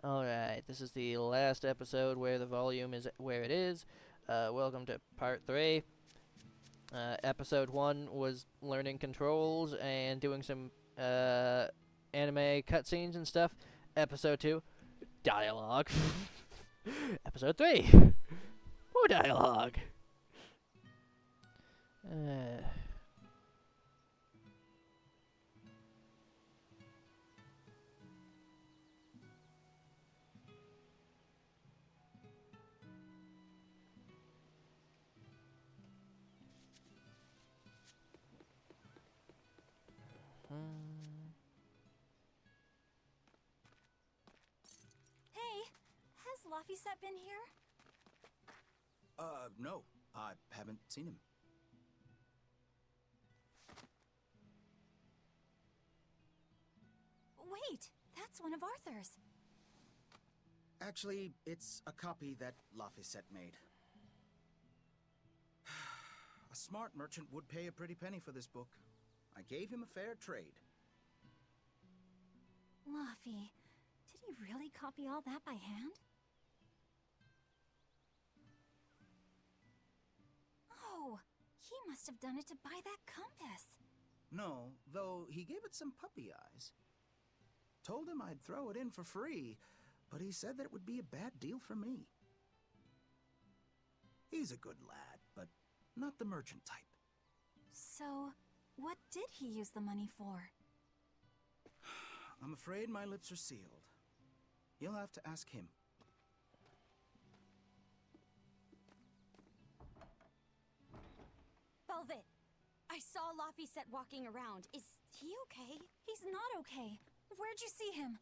Alright, this is the last episode where the volume is where it is. Welcome to part 3. Episode 1 was learning controls and doing some anime cutscenes and stuff. Episode 2, dialogue. Episode 3, more dialogue. Uh, hmm. Hey, has Laphicet been here? No. I haven't seen him. Wait, that's one of Arthur's. Actually, it's a copy that Laphicet made. A smart merchant would pay a pretty penny for this book. I gave him a fair trade. Laphy, did he really copy all that by hand? Oh, he must have done it to buy that compass. No, though he gave it some puppy eyes. Told him I'd throw it in for free, but he said that it would be a bad deal for me. He's a good lad, but not the merchant type. So, what did he use the money for? I'm afraid my lips are sealed. You'll have to ask him. Velvet, I saw Laphicet walking around. Is he okay? He's not okay. Where'd you see him?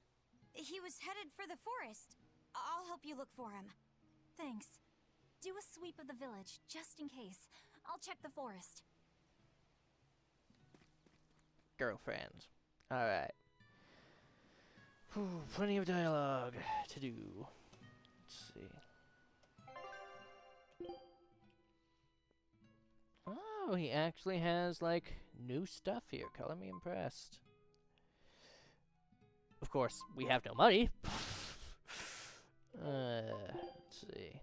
He was headed for the forest. I'll help you look for him. Thanks. Do a sweep of the village, just in case. I'll check the forest. Girlfriends. Alright. Plenty of dialogue to do. Let's see. Oh, he actually has, like, new stuff here. Color me impressed. Of course, we have no money. Let's see.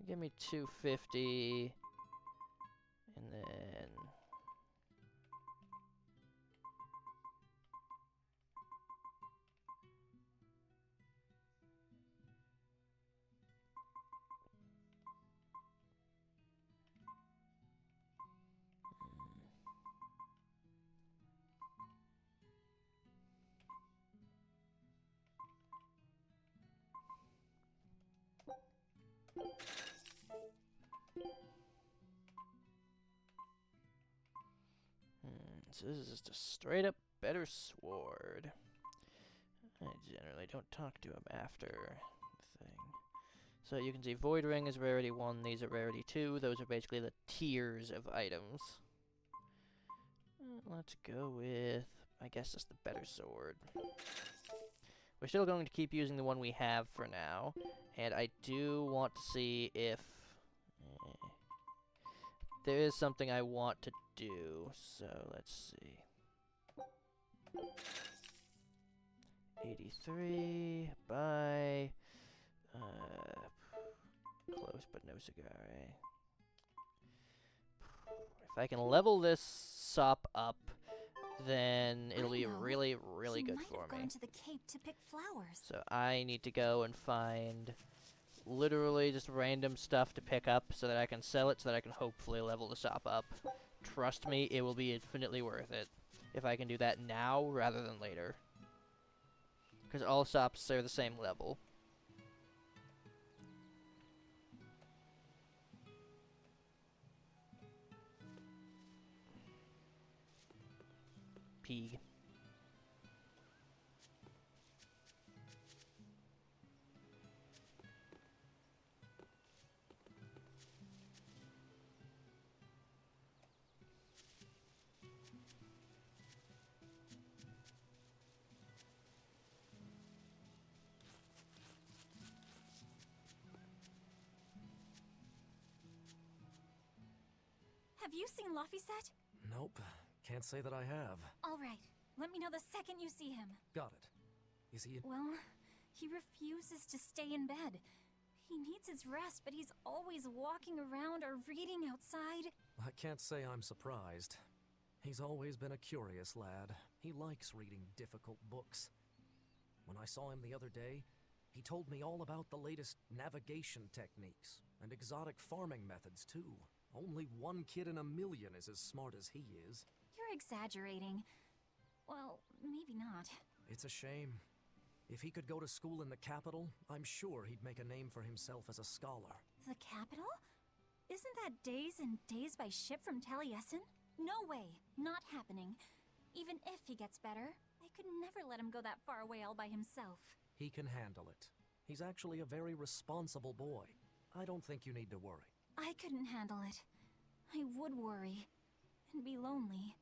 Give me 250. And then... So this is just a straight up better sword. I generally don't talk to him after the thing. So you can see Void Ring is rarity 1, these are rarity 2. Those are basically the tiers of items. Let's go with, I guess, just the better sword. We're still going to keep using the one we have for now. And I do want to see if... there is something I want to do, so let's see. 83, buy, close but no cigar, eh? If I can level this sop up, then it'll be really, really good for He might have me. gone to the cape to pick flowers. So I need to go and find literally just random stuff to pick up so that I can sell it so that I can hopefully level the shop up. Trust me, it will be infinitely worth it if I can do that now rather than later. Because all shops are the same level. Peeg. Have you seen Laphicet? Nope. Can't say that I have. All right. Let me know the second you see him. Got it. Is he... Well, he refuses to stay in bed. He needs his rest, but he's always walking around or reading outside. I can't say I'm surprised. He's always been a curious lad. He likes reading difficult books. When I saw him the other day, he told me all about the latest navigation techniques and exotic farming methods, too. Only one kid in a million is as smart as he is. You're exaggerating. Well, maybe not. It's a shame. If he could go to school in the capital, I'm sure he'd make a name for himself as a scholar. The capital? Isn't that days and days by ship from Taliesin? No way. Not happening. Even if he gets better, I could never let him go that far away all by himself. He can handle it. He's actually a very responsible boy. I don't think you need to worry. I couldn't handle it. I would worry. And be lonely.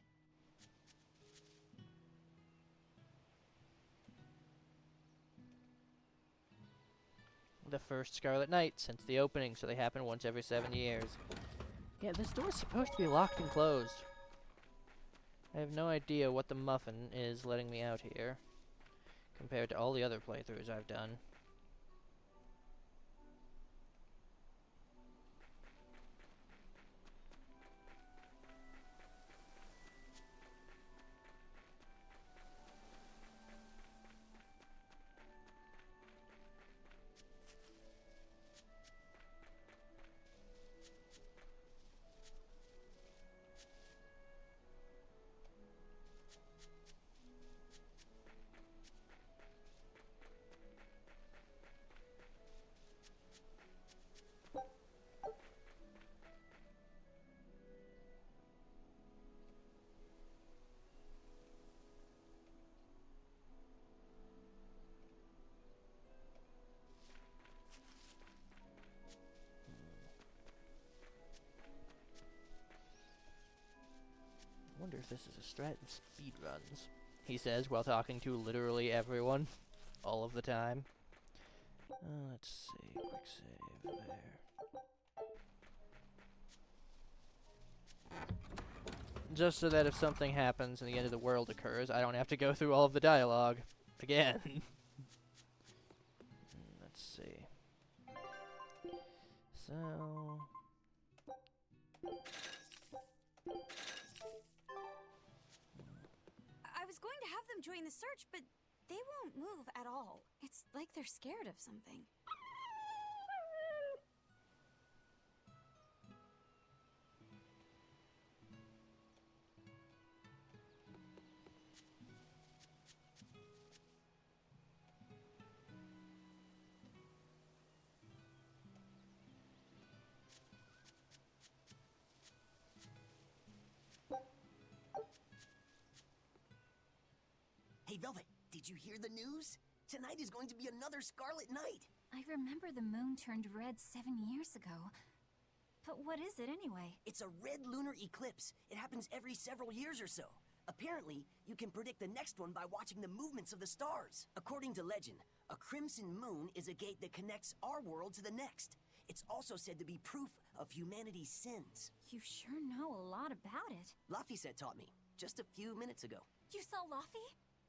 The first Scarlet Night since the opening, so they happen once every 7 years. Yeah, this door's supposed to be locked and closed. I have no idea what the muffin is letting me out here, compared to all the other playthroughs I've done. I wonder if this is a strat in speedruns, he says while talking to literally everyone, all of the time. Let's see, quick save there. Just so that if something happens and the end of the world occurs, I don't have to go through all of the dialogue again. Let's see. So... I was going to have them join the search, but they won't move at all. It's like they're scared of something. Hey, Velvet, did you hear the news? Tonight is going to be another Scarlet Night. I remember the moon turned red 7 years ago. But what is it anyway? It's a red lunar eclipse. It happens every several years or so. Apparently, you can predict the next one by watching the movements of the stars. According to legend, a crimson moon is a gate that connects our world to the next. It's also said to be proof of humanity's sins. You sure know a lot about it. Laphicet taught me, just a few minutes ago. You saw Laffy?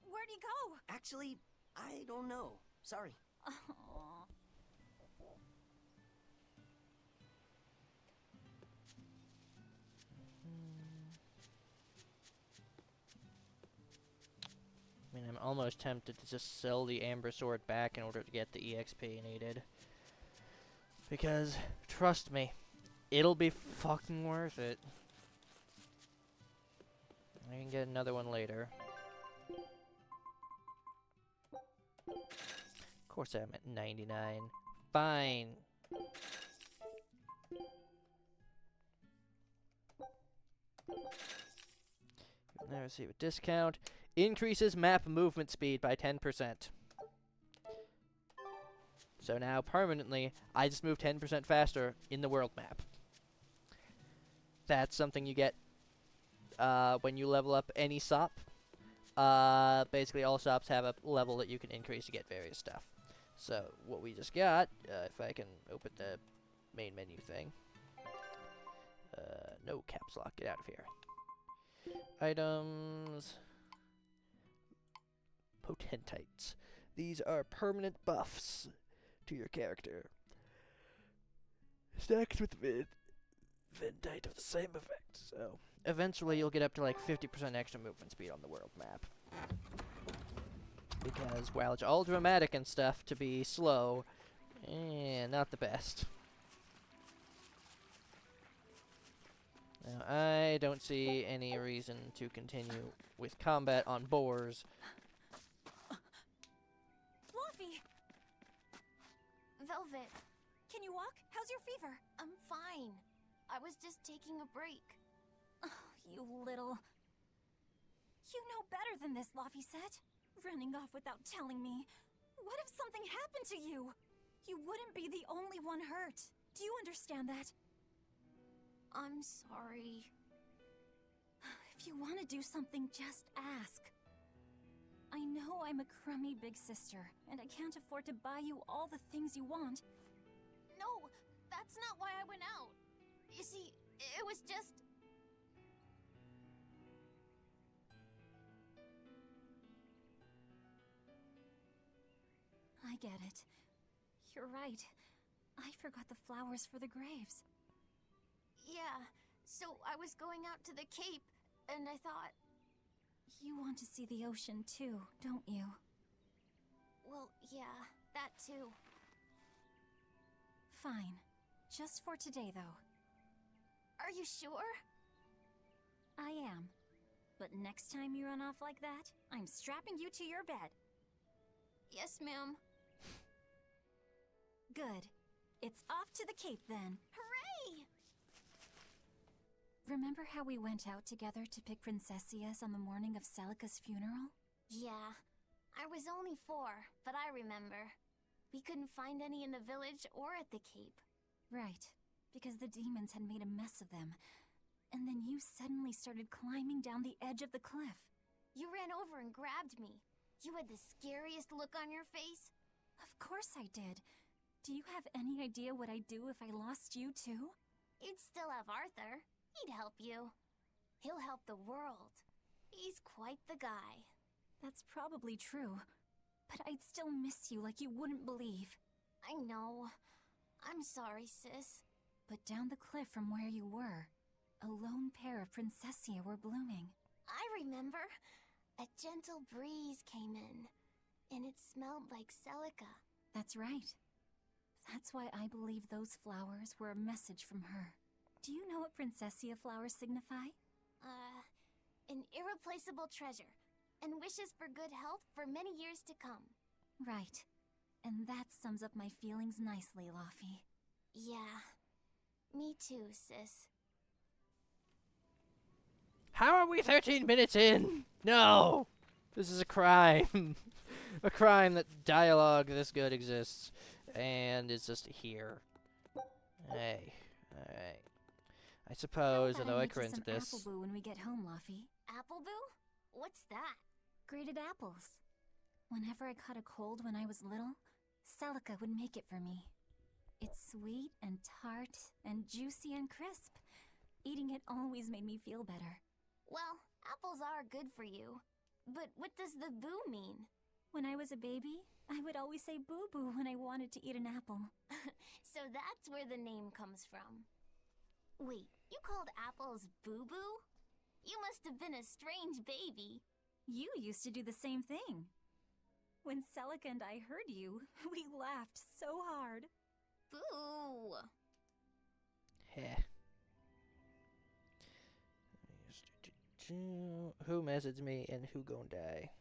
Where'd he go? Actually, I don't know. Sorry. Oh. I mean, I'm almost tempted to just sell the Amber Sword back in order to get the EXP needed. Because, trust me, it'll be fucking worth it. I can get another one later. Of course I'm at 99. Fine. You'll never receive a discount. Increases map movement speed by 10%. So now, permanently, I just move 10% faster in the world map. That's something you get when you level up any SOP. Basically, all SOPs have a level that you can increase to get various stuff. So, what we just got, if I can open the main menu thing. No caps lock, get out of here. Items. Potentites. These are permanent buffs to your character. Stacked with Ventite of the same effect. So eventually you'll get up to like 50% extra movement speed on the world map. Because while it's all dramatic and stuff to be slow, not the best. Now, I don't see any reason to continue with combat on boars. Fluffy! Velvet, Can you walk? How's your fever? I'm fine. I was just taking a break. Oh, you little... You know better than this, Laphicet. Running off without telling me. What if something happened to you? You wouldn't be the only one hurt. Do you understand that? I'm sorry. If you want to do something, just ask. I know I'm a crummy big sister, and I can't afford to buy you all the things you want. No, that's not why I went out. You see, it was just... I get it. You're right. I forgot the flowers for the graves. Yeah, so I was going out to the Cape, and I thought... You want to see the ocean too, don't you? Well, yeah, that too. Fine. Just for today, though. Are you sure? I am. But next time you run off like that, I'm strapping you to your bed. Yes, ma'am. Good. It's off to the Cape then. Hooray! Remember how we went out together to pick princessias on the morning of Celica's funeral? Yeah, I was only 4, but I remember. We couldn't find any in the village or at the Cape. Right, because the demons had made a mess of them. And then you suddenly started climbing down the edge of the cliff. You ran over and grabbed me. You had the scariest look on your face. Of course I did. Do you have any idea what I'd do if I lost you too? You'd still have Arthur. He'd help you. He'll help the world. He's quite the guy. That's probably true. But I'd still miss you like you wouldn't believe. I know. I'm sorry, sis. But down the cliff from where you were, a lone pair of princessia were blooming. I remember. A gentle breeze came in, and it smelled like Celica. That's right. That's why I believe those flowers were a message from her. Do you know what princessia flowers signify? An irreplaceable treasure, and wishes for good health for many years to come. Right. And that sums up my feelings nicely, Laphie. Yeah. Me too, sis. How are we 13 minutes in? No! This is a crime. A crime that dialogue this good exists. And it's just here. Hey. Alright. I suppose, although I cringe at this. Apple Boo when we get home, Laphie. Apple Boo? What's that? Grated apples. Whenever I caught a cold when I was little, Celica would make it for me. It's sweet and tart and juicy and crisp. Eating it always made me feel better. Well, apples are good for you. But what does the boo mean? When I was a baby, I would always say boo-boo when I wanted to eat an apple. So that's where the name comes from. Wait, you called apples boo-boo? You must have been a strange baby. You used to do the same thing. When Celica and I heard you, we laughed so hard. Boo! Heh. Who messaged me and who gon' die?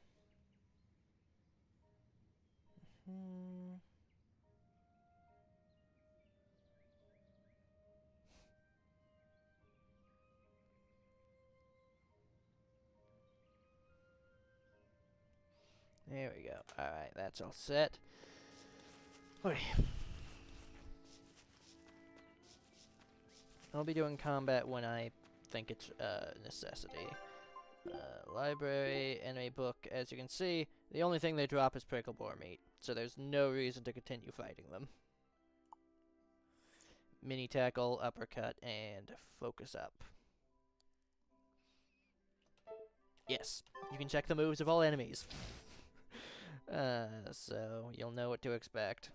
There we go. Alright, that's all set. Okay. I'll be doing combat when I think it's a necessity. Library, enemy book. As you can see, the only thing they drop is prickle boar meat, so there's no reason to continue fighting them. Mini tackle, uppercut, and focus up. Yes, you can check the moves of all enemies. So you'll know what to expect.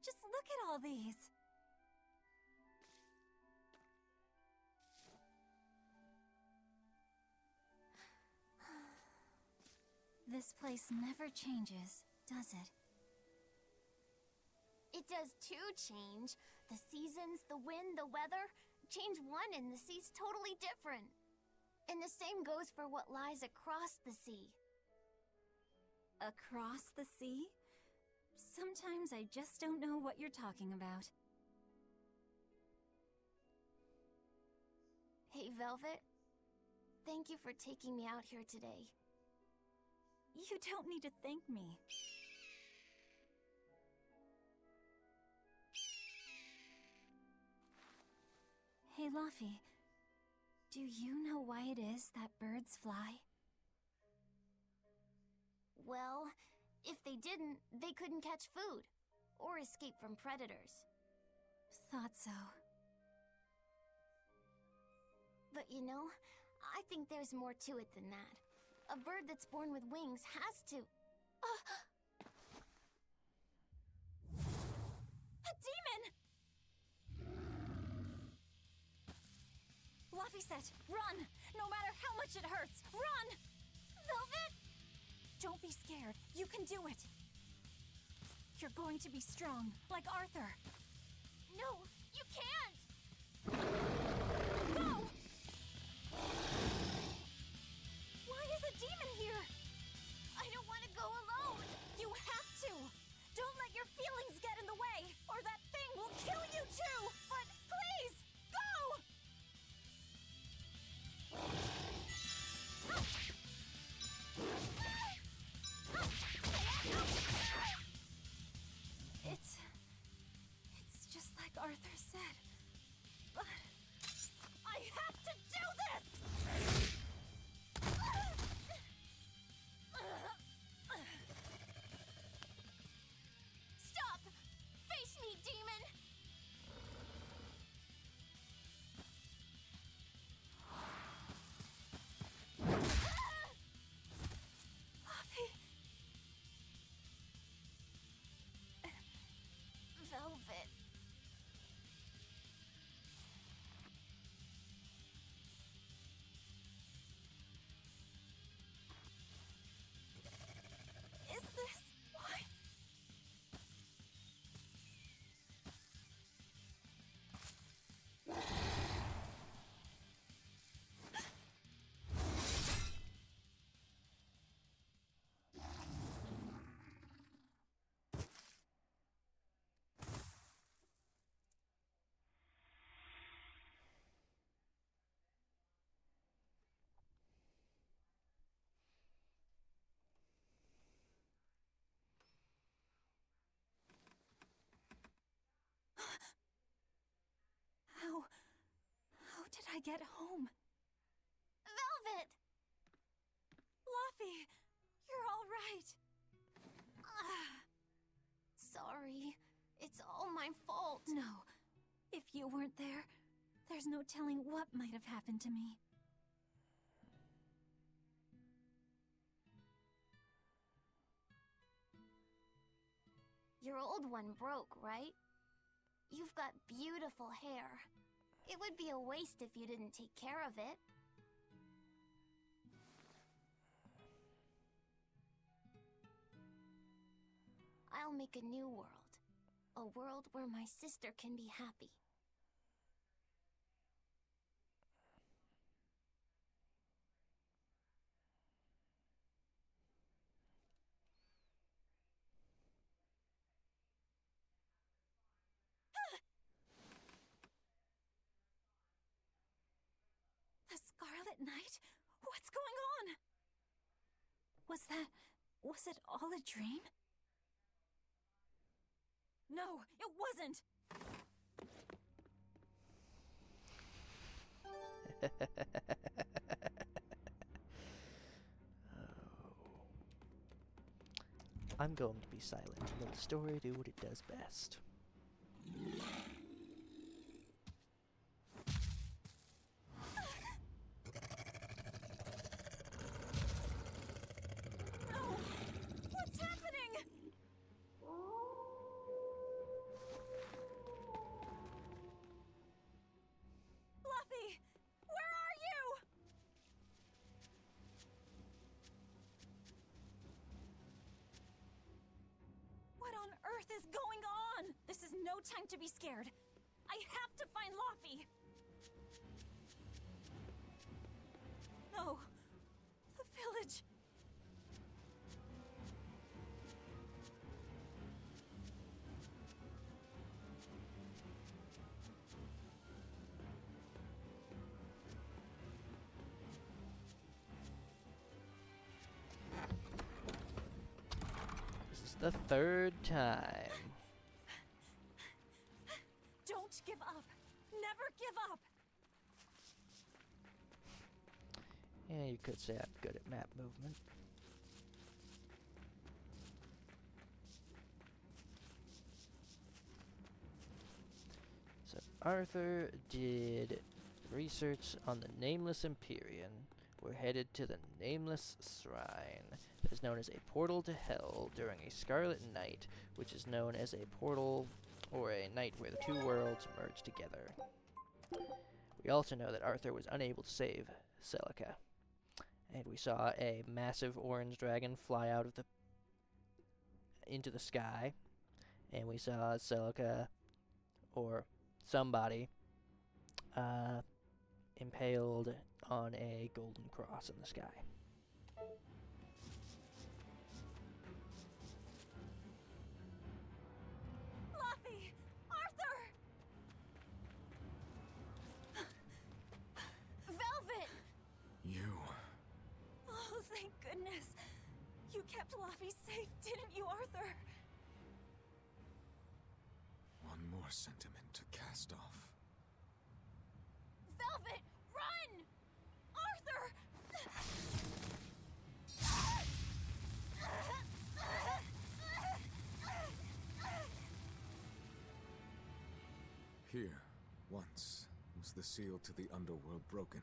Just look at all these. This place never changes, does it? It does too change. The seasons, the wind, the weather. Change one and the sea's totally different. And the same goes for what lies across the sea. Across the sea? Sometimes I just don't know what you're talking about. Hey, Velvet. Thank you for taking me out here today. You don't need to thank me. Hey, Luffy. Do you know why it is that birds fly? Well, if they didn't, they couldn't catch food or escape from predators. Thought so. But you know, I think there's more to it than that. A bird that's born with wings has to... A demon! Luffy said, run! No matter how much it hurts, run! Velvet! Don't be scared. You can do it. You're going to be strong, like Arthur. No, you can't! Go! Why is a demon here? I don't want to go alone! You have to! Don't let your feelings get in the way, or that thing will kill you too! But please, go! It's just like Arthur said. But I have to do this! Stop! Face me, demon! Luffy! Velvet. Is this why? How did I get home? Velvet! Luffy, you're all right. Sorry. It's all my fault. No, if you weren't there, there's no telling what might have happened to me. Your old one broke, right? You've got beautiful hair. It would be a waste if you didn't take care of it. I'll make a new world. A world where my sister can be happy. The Scarlet Knight? What's going on? Was it all a dream? No, it wasn't! I'm going to be silent and let the story do what it does best. no time to be scared. I have to find Laufey. No. The village. This is the third time. Don't give up. Never give up. Yeah, you could say I'm good at map movement. So Arthur did research on the Nameless Empyrean. We're headed to the Nameless Shrine. It is known as a portal to hell during a scarlet night, which is known as a portal or a night where the two worlds merge together. We also know that Arthur was unable to save Celica. And we saw a massive orange dragon fly out of the into the sky. And we saw Celica, or somebody, impaled on a golden cross in the sky. Laufey! Arthur! Velvet! You. Oh, thank goodness. You kept Laufey safe, didn't you, Arthur? One more sentiment to cast off. Velvet! Run! Arthur! Here, once, was the seal to the underworld broken.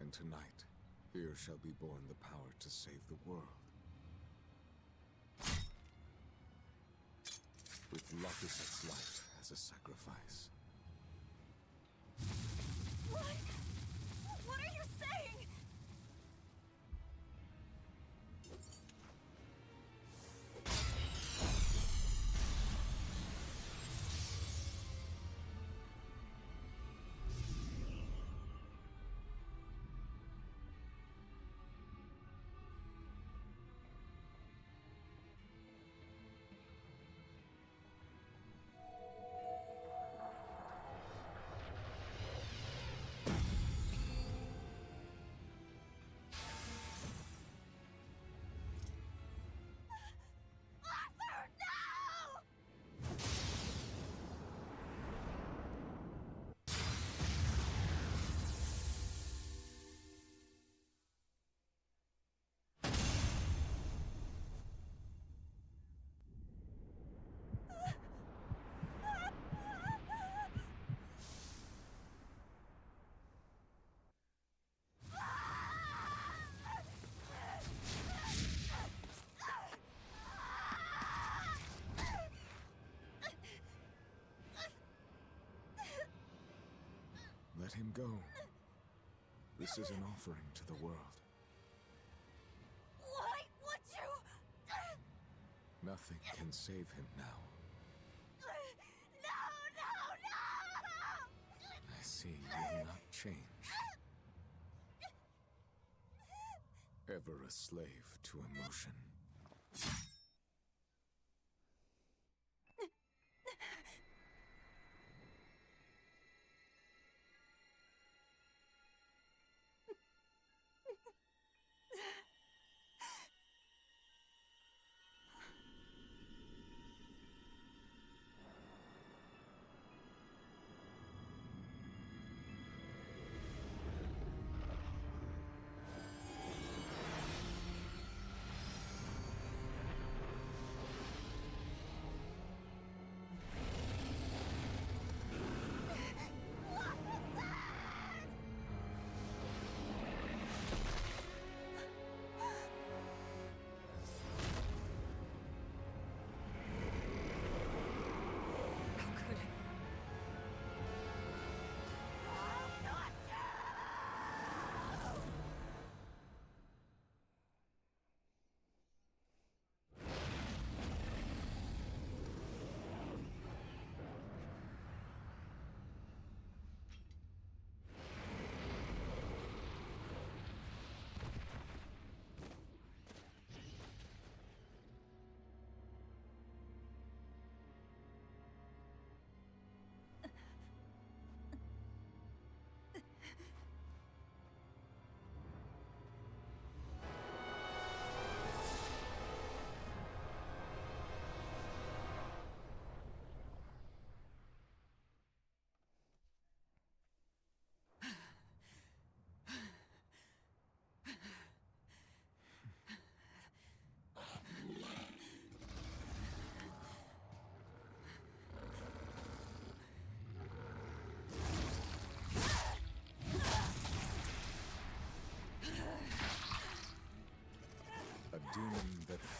And tonight, here shall be born the power to save the world. With Laufey's life as a sacrifice. What? What are you saying? Arthur, no! Let him go. This is an offering to the world. Why would you? Nothing can save him now. No, no, no! I see you will not change. Ever a slave to emotion.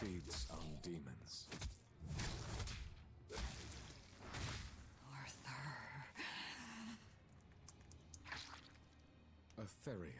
feeds on demons. Arthur. A Therian.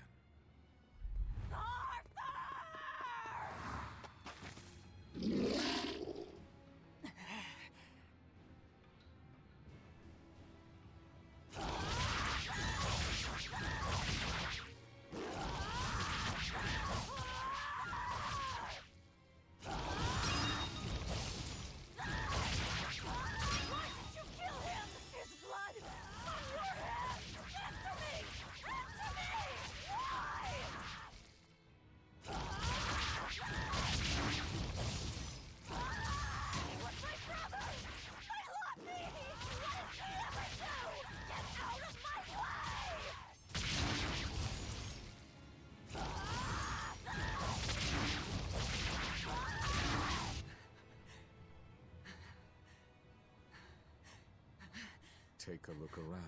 Take a look around.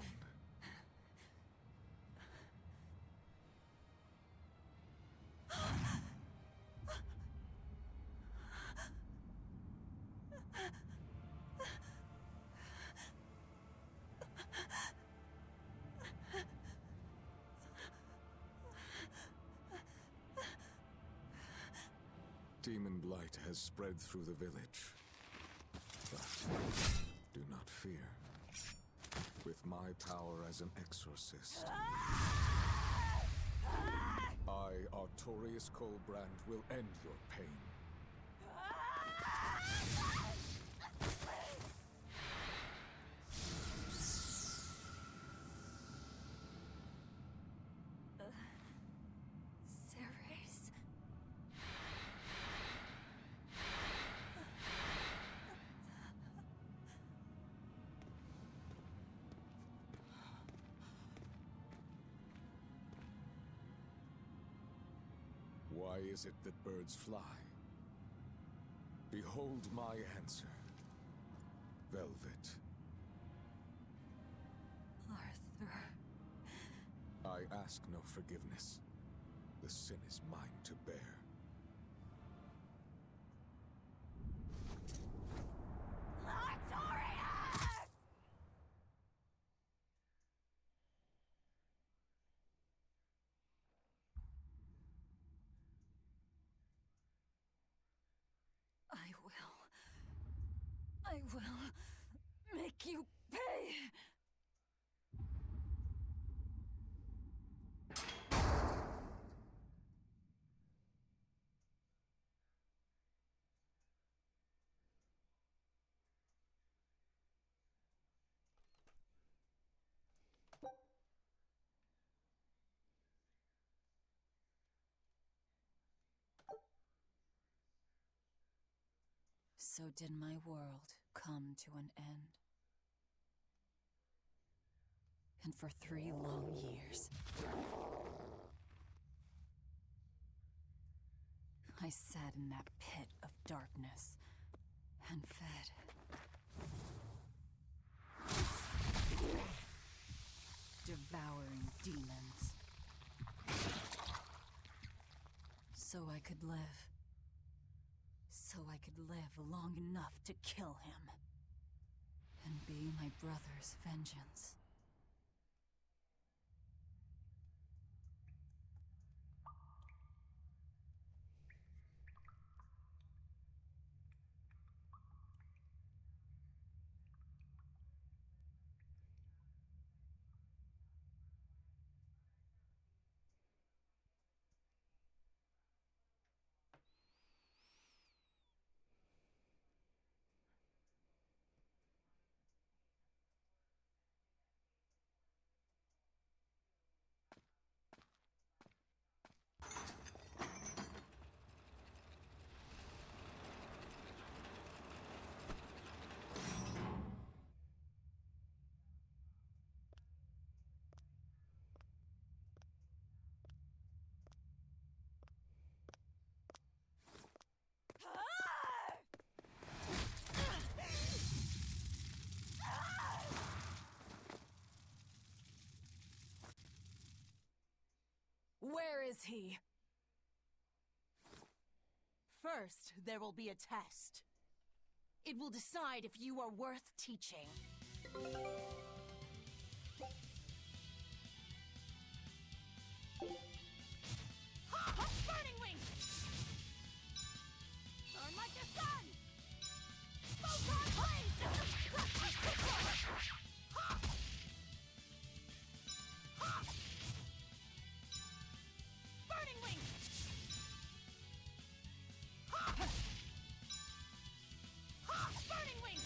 Demon blight has spread through the village. But do not fear. With my power as an exorcist, I, Artorius Colbrand, will end your pain. Ceres. Why is it that birds fly? Behold my answer. Velvet. Arthur. I ask no forgiveness. The sin is mine to bear. I will make you pay. So did my world come to an end. And for 3 long years, I sat in that pit of darkness and fed. Devouring demons. So I could live. So I could live long enough to kill him. And be my brother's vengeance. Where is he? First, there will be a test. It will decide if you are worth teaching. Burning Wing! Burn like the sun! Photon Blade! Burning Wing! Burning Wing!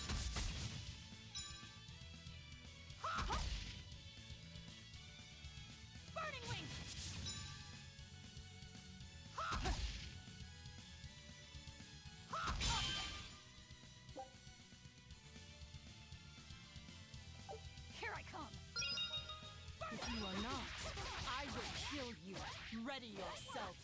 Burning Wing! Here I come! If you are not, I will kill you. Ready yourself.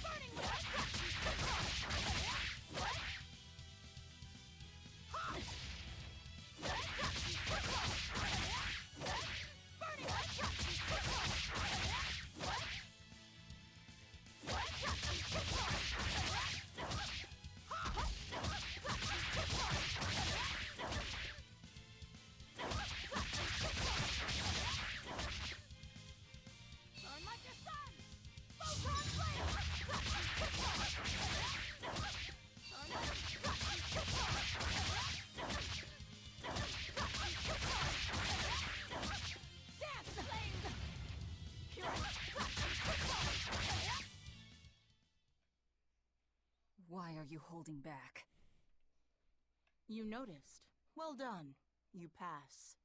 Burning Wing! Burn like the sun! Photon Blade! Burn like Dance Flame! Why are you holding back? You noticed. Well done. You pass.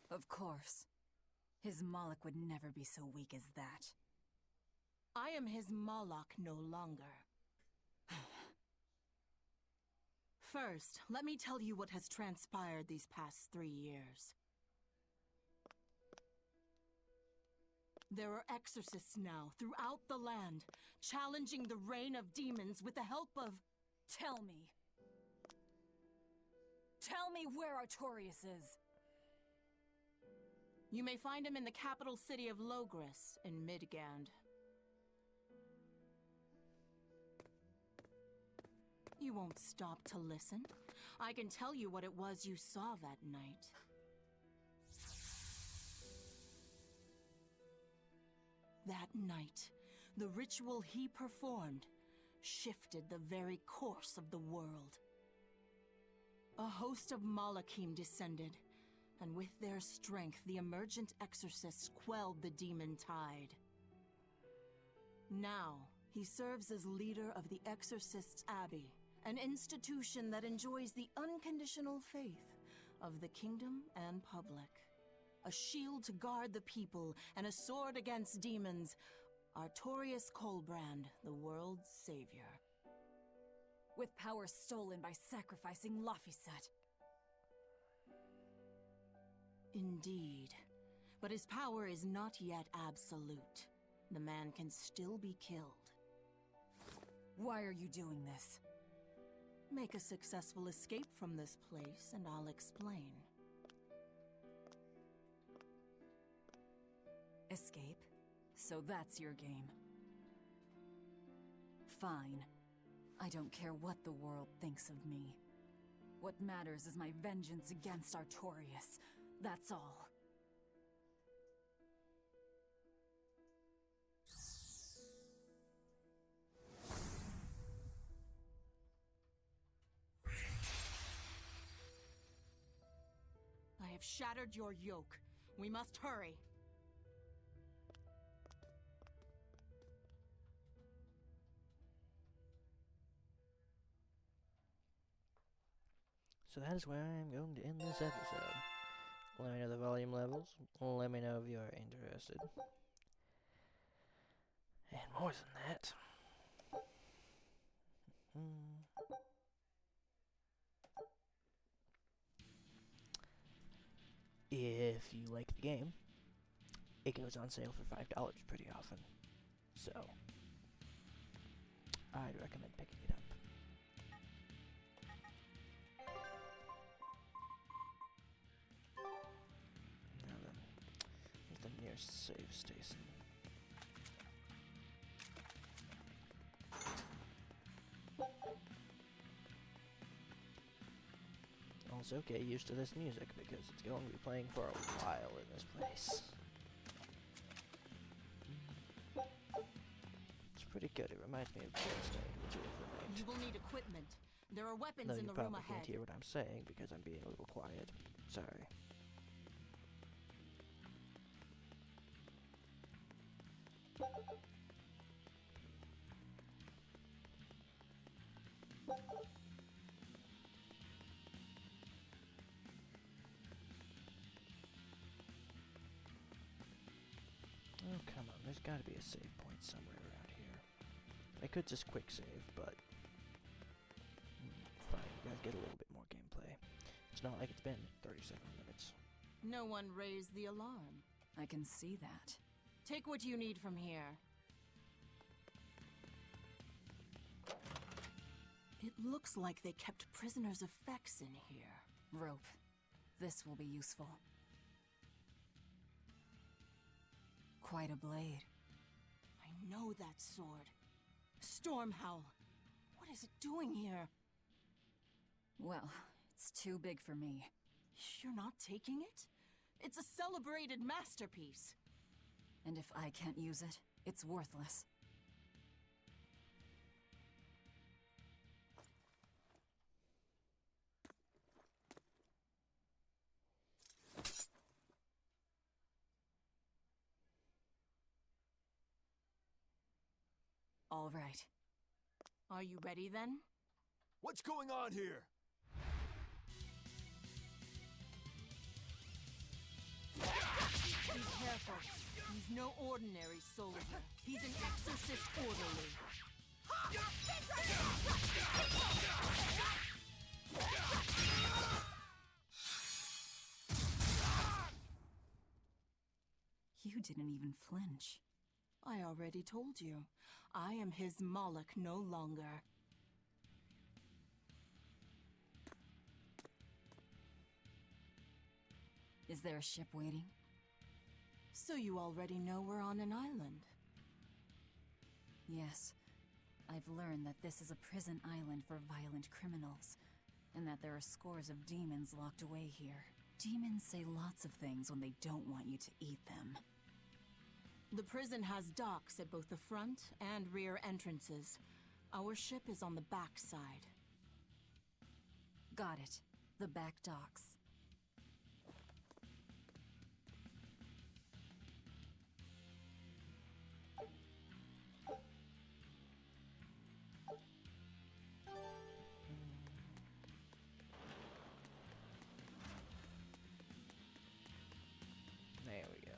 Of course. His Moloch would never be so weak as that. I am his Moloch no longer. First, let me tell you what has transpired these past 3 years. There are exorcists now throughout the land, challenging the reign of demons with the help of... Tell me. Tell me where Artorias is. You may find him in the capital city of Logris in Midgand. You won't stop to listen. I can tell you what it was you saw that night. That night, the ritual he performed shifted the very course of the world. A host of Malachim descended, and with their strength, the emergent exorcists quelled the demon tide. Now, he serves as leader of the Exorcists' Abbey, an institution that enjoys the unconditional faith of the kingdom and public. A shield to guard the people and a sword against demons, Artorias Colbrand, the world's savior. With power stolen by sacrificing Laphicet. Indeed. But his power is not yet absolute. The man can still be killed. Why are you doing this? Make a successful escape from this place, and I'll explain. Escape? So that's your game. Fine. I don't care what the world thinks of me. What matters is my vengeance against Artorias. That's all. I have shattered your yoke. We must hurry. So that is where I'm going to end this episode. Let me know the volume levels. Let me know if you are interested. And more than that. If you like the game, it goes on sale for $5 pretty often. So, I'd recommend picking it up. Now then, nearest save station. Also, get used to this music because it's going to be playing for a while in this place. It's pretty good. It reminds me of Thursday, which is the night. You will need equipment. There are weapons Though in you the room probably ahead. can't hear what I'm saying because I'm being a little quiet. Sorry. Oh, come on. There's gotta be a save point somewhere around here. I could just quick save, but... fine, you guys get a little bit more gameplay. It's not like it's been 37 minutes. No one raised the alarm. I can see that. Take what you need from here. It looks like they kept prisoners' effects in here. Rope. This will be useful. Quite a blade. I know that sword. Stormhowl. What is it doing here? Well, it's too big for me. You're not taking it? It's a celebrated masterpiece. And if I can't use it, it's worthless. All right. Are you ready then? What's going on here? Be careful. He's no ordinary soldier. He's an exorcist orderly. You didn't even flinch. I already told you. I am his Moloch no longer. Is there a ship waiting? So you already know we're on an island. Yes. I've learned that this is a prison island for violent criminals, and that there are scores of demons locked away here. Demons say lots of things when they don't want you to eat them. The prison has docks at both the front and rear entrances. Our ship is on the back side. Got it. The back docks. There we go.